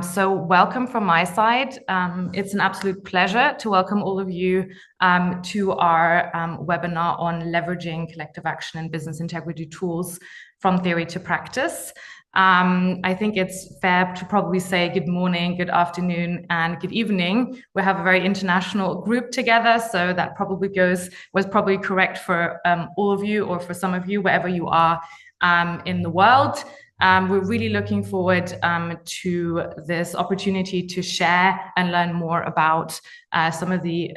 So welcome from my side. It's an absolute pleasure to welcome all of you to our webinar on leveraging collective action and business integrity tools from theory to practice. I think it's fair to probably say good morning, good afternoon, and good evening. We have a very international group together, so that probably was probably correct for all of you, or for some of you, wherever you are in the world. We're really looking forward to this opportunity to share and learn more about some of the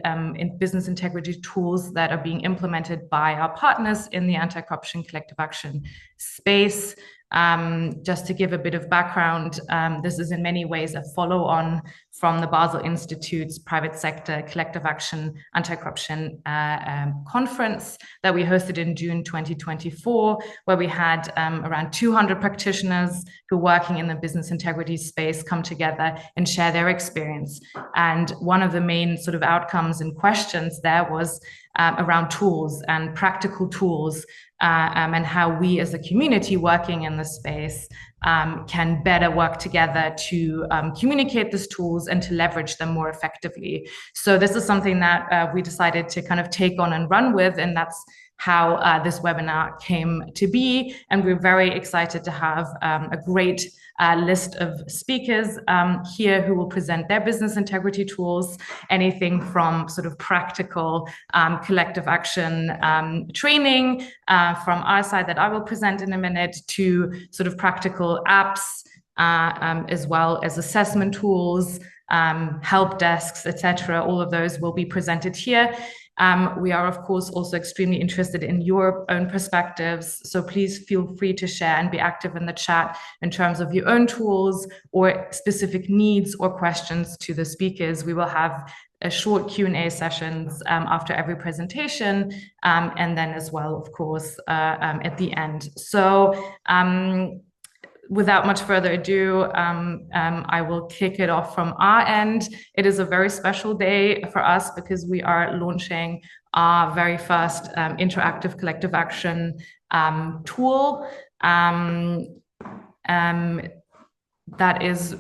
business integrity tools that are being implemented by our partners in the anti-corruption collective action space. Just to give a bit of background, this is in many ways a follow-on from the Basel Institute's private sector collective action anti-corruption conference that we hosted in June 2024, where we had around 200 practitioners who are working in the business integrity space come together and share their experience. And one of the main sort of outcomes and questions there was around tools and practical tools and how we as a community working in the space can better work together to communicate these tools and to leverage them more effectively. So this is something that we decided to kind of take on and run with, and that's how this webinar came to be. And we're very excited to have a great list of speakers here who will present their business integrity tools, anything from sort of practical collective action training from our side that I will present in a minute, to sort of practical apps, as well as assessment tools, help desks, etc. All of those will be presented here. We are, of course, also extremely interested in your own perspectives. So please feel free to share and be active in the chat in terms of your own tools or specific needs or questions to the speakers. We will have a short Q&A sessions after every presentation, and then as well, of course, at the end. So without much further ado, I will kick it off from our end. It is a very special day for us because we are launching our very first interactive collective action tool that is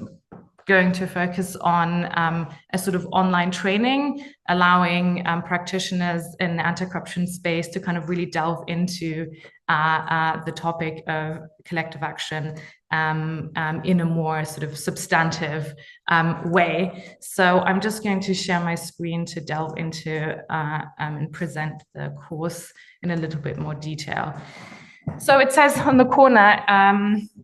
going to focus on a sort of online training, allowing practitioners in the anti-corruption space to kind of really delve into the topic of collective action in a more sort of substantive way. So I'm just going to share my screen to delve into and present the course in a little bit more detail. So it says on the corner,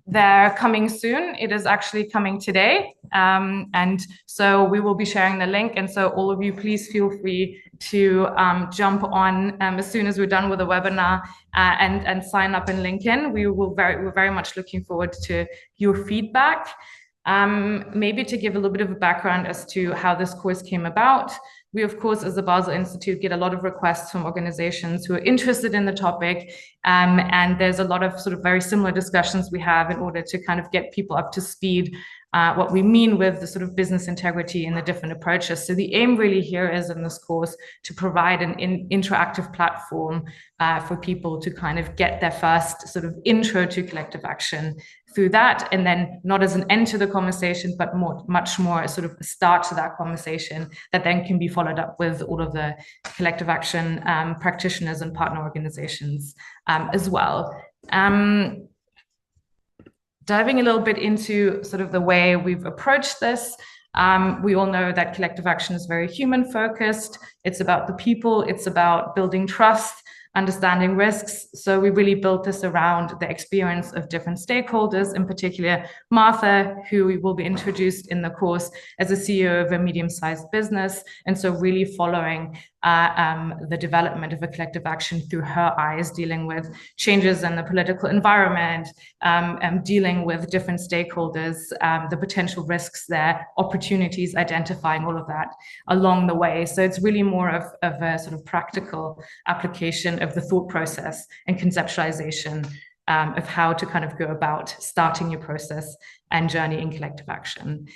they're coming soon. It is actually coming today. And so we will be sharing the link. And so all of you, please feel free to jump on as soon as we're done with the webinar and sign up and link in. We're very much looking forward to your feedback. Maybe to give a little bit of a background as to how this course came about. We, of course, as the Basel Institute, get a lot of requests from organizations who are interested in the topic. And there's a lot of sort of very similar discussions we have in order to kind of get people up to speed what we mean with the sort of business integrity and the different approaches. So the aim really here is in this course to provide an interactive platform for people to kind of get their first sort of intro to collective action through that, and then not as an end to the conversation, but much more a sort of a start to that conversation that then can be followed up with all of the collective action practitioners and partner organizations as well. Diving a little bit into sort of the way we've approached this, we all know that collective action is very human focused. It's about the people, it's about building trust, understanding risks. So we really built this around the experience of different stakeholders, in particular Martha, who we will be introduced in the course as a CEO of a medium-sized business. And so really following the development of a collective action through her eyes, dealing with changes in the political environment, dealing with different stakeholders, the potential risks there, opportunities, identifying all of that along the way. So it's really more of a sort of practical application of the thought process and conceptualization of how to kind of go about starting your process and journey in collective action.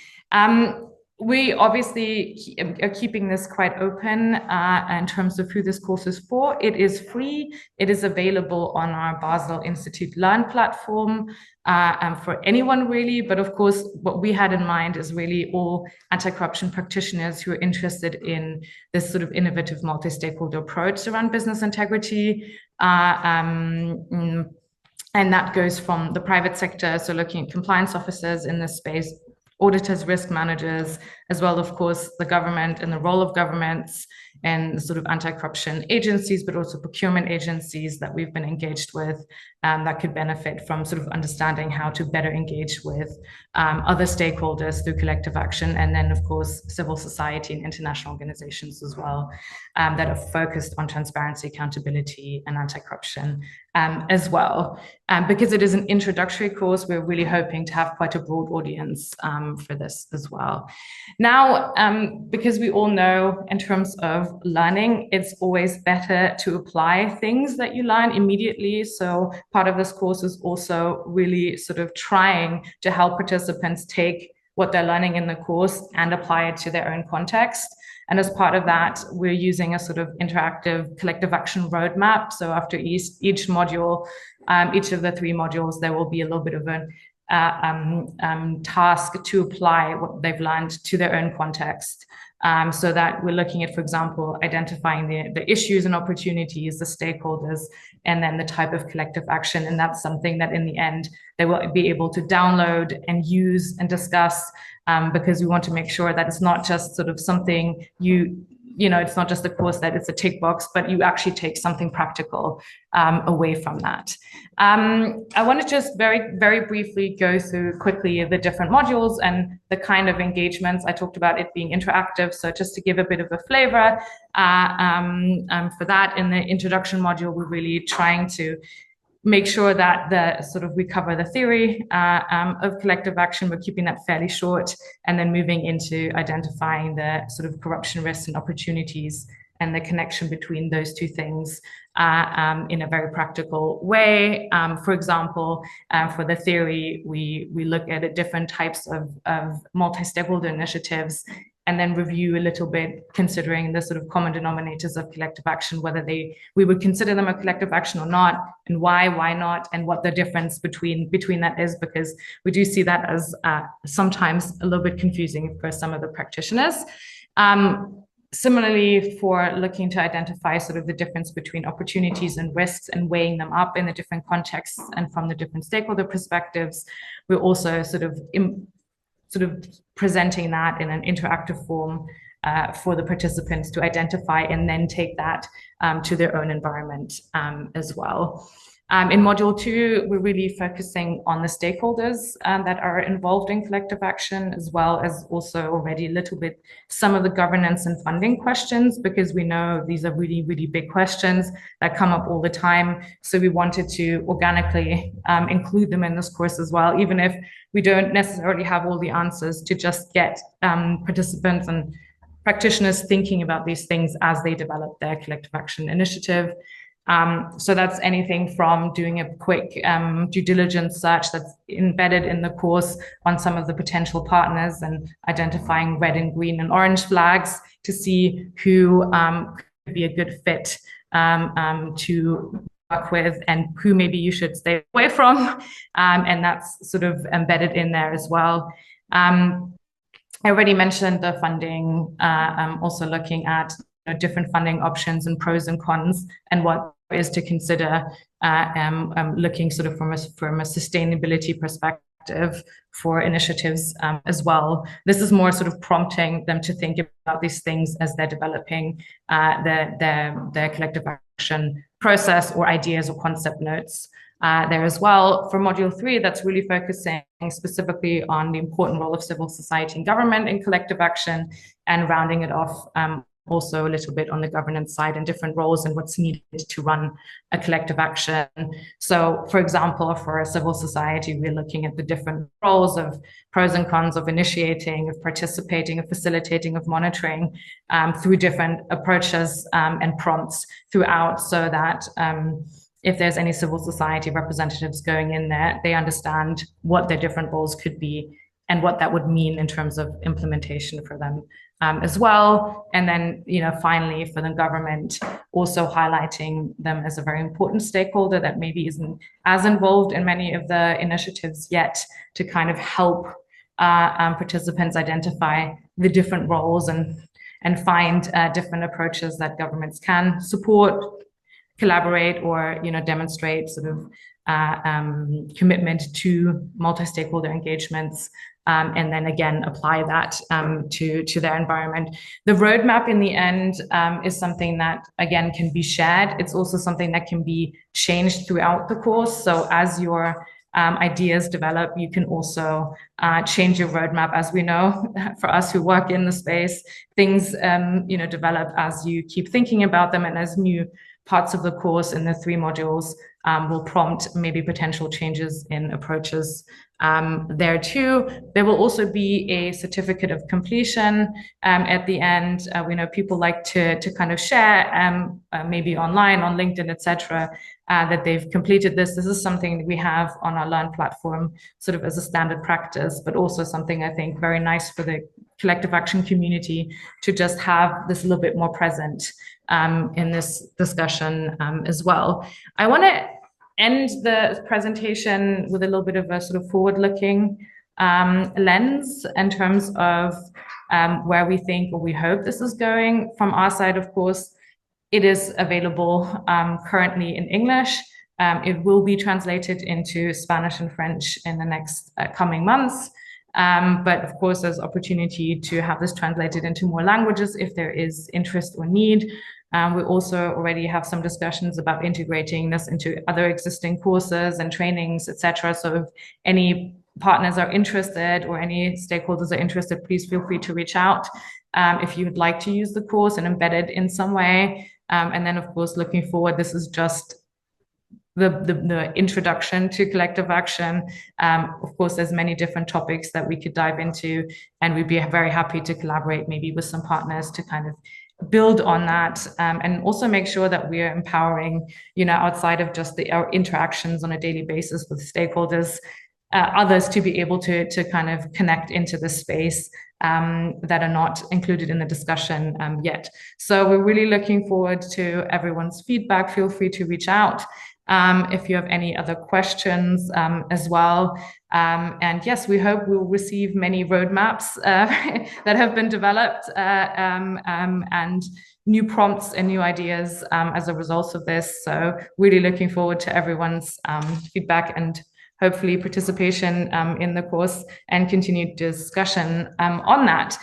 We obviously are keeping this quite open in terms of who this course is for. It is free. It is available on our Basel Institute Learn platform for anyone really. But of course, what we had in mind is really all anti-corruption practitioners who are interested in this sort of innovative multi-stakeholder approach around business integrity. And that goes from the private sector, so looking at compliance officers in this space, auditors, risk managers, as well, of course, the government and the role of governments and sort of anti-corruption agencies, but also procurement agencies that we've been engaged with that could benefit from sort of understanding how to better engage with other stakeholders through collective action. And then, of course, civil society and international organizations as well that are focused on transparency, accountability, and anti-corruption as well. Because it is an introductory course, we're really hoping to have quite a broad audience for this as well. Now, because we all know in terms of learning, it's always better to apply things that you learn immediately. So part of this course is also really sort of trying to help participants take what they're learning in the course and apply it to their own context. And as part of that, we're using a sort of interactive collective action roadmap. So after each module, each of the 3 modules, there will be a little bit of a task to apply what they've learned to their own context. So that we're looking at, for example, identifying the issues and opportunities, the stakeholders, and then the type of collective action. And that's something that in the end, they will be able to download and use and discuss because we want to make sure that it's not just sort of something it's not just a course that it's a tick box, but you actually take something practical away from that. I want to just very, very briefly go through quickly the different modules and the kind of engagements. I talked about it being interactive, so just to give a bit of a flavor for that, in the introduction module, we're really trying to make sure that we cover the theory of collective action. We're keeping that fairly short, and then moving into identifying the sort of corruption risks and opportunities and the connection between those two things in a very practical way. For example, for the theory, we look at different types of multi-stakeholder initiatives, and then review a little bit, considering the sort of common denominators of collective action, whether we would consider them a collective action or not, and why not, and what the difference between that is, because we do see that as sometimes a little bit confusing for some of the practitioners. Similarly, for looking to identify sort of the difference between opportunities and risks and weighing them up in the different contexts and from the different stakeholder perspectives, we're also sort of presenting that in an interactive form for the participants to identify and then take that to their own environment as well. In module 2, we're really focusing on the stakeholders that are involved in collective action, as well as also already a little bit some of the governance and funding questions, because we know these are really, really big questions that come up all the time. So we wanted to organically include them in this course as well, even if we don't necessarily have all the answers, to just get participants and practitioners thinking about these things as they develop their collective action initiative. So that's anything from doing a quick due diligence search that's embedded in the course on some of the potential partners and identifying red and green and orange flags to see who could be a good fit to work with and who maybe you should stay away from. And that's sort of embedded in there as well. I already mentioned the funding. I'm also looking at different funding options and pros and cons, and what is to consider looking sort of from a sustainability perspective for initiatives as well. This is more sort of prompting them to think about these things as they're developing their collective action process or ideas or concept notes there as well. For module 3, that's really focusing specifically on the important role of civil society and government in collective action, and rounding it off also a little bit on the governance side and different roles and what's needed to run a collective action. So, for example, for a civil society, we're looking at the different roles of pros and cons of initiating, of participating, of facilitating, of monitoring through different approaches and prompts throughout, so that if there's any civil society representatives going in there, they understand what their different roles could be and what that would mean in terms of implementation for them as well. And then, finally, for the government, also highlighting them as a very important stakeholder that maybe isn't as involved in many of the initiatives yet, to kind of help participants identify the different roles and find different approaches that governments can support, collaborate, or demonstrate sort of commitment to multi-stakeholder engagements, and then again apply that to their environment. The roadmap in the end is something that again can be shared. It's also something that can be changed throughout the course. So as your ideas develop, you can also change your roadmap. As we know, for us who work in the space, things develop as you keep thinking about them, and as new parts of the course in the 3 modules will prompt maybe potential changes in approaches there too. There will also be a certificate of completion at the end. We know people like to kind of share maybe online, on LinkedIn, etc., that they've completed this. This is something that we have on our Learn platform sort of as a standard practice, but also something I think very nice for the collective action community to just have this a little bit more present in this discussion as well. I want to end the presentation with a little bit of a sort of forward-looking lens in terms of where we think or we hope this is going. From our side, of course, it is available currently in English. It will be translated into Spanish and French in the next coming months. But of course, there's opportunity to have this translated into more languages if there is interest or need. We also already have some discussions about integrating this into other existing courses and trainings, etc. So if any partners are interested or any stakeholders are interested, please feel free to reach out if you would like to use the course and embed it in some way. And then, of course, looking forward, this is just the introduction to collective action. Of course, there's many different topics that we could dive into, and we'd be very happy to collaborate maybe with some partners to kind of build on that, and also make sure that we are empowering, outside of just our interactions on a daily basis with stakeholders, others to be able to kind of connect into the space that are not included in the discussion yet. So we're really looking forward to everyone's feedback. Feel free to reach out if you have any other questions as well. And yes, we hope we'll receive many roadmaps that have been developed and new prompts and new ideas as a result of this. So really looking forward to everyone's feedback and hopefully participation in the course and continued discussion on that.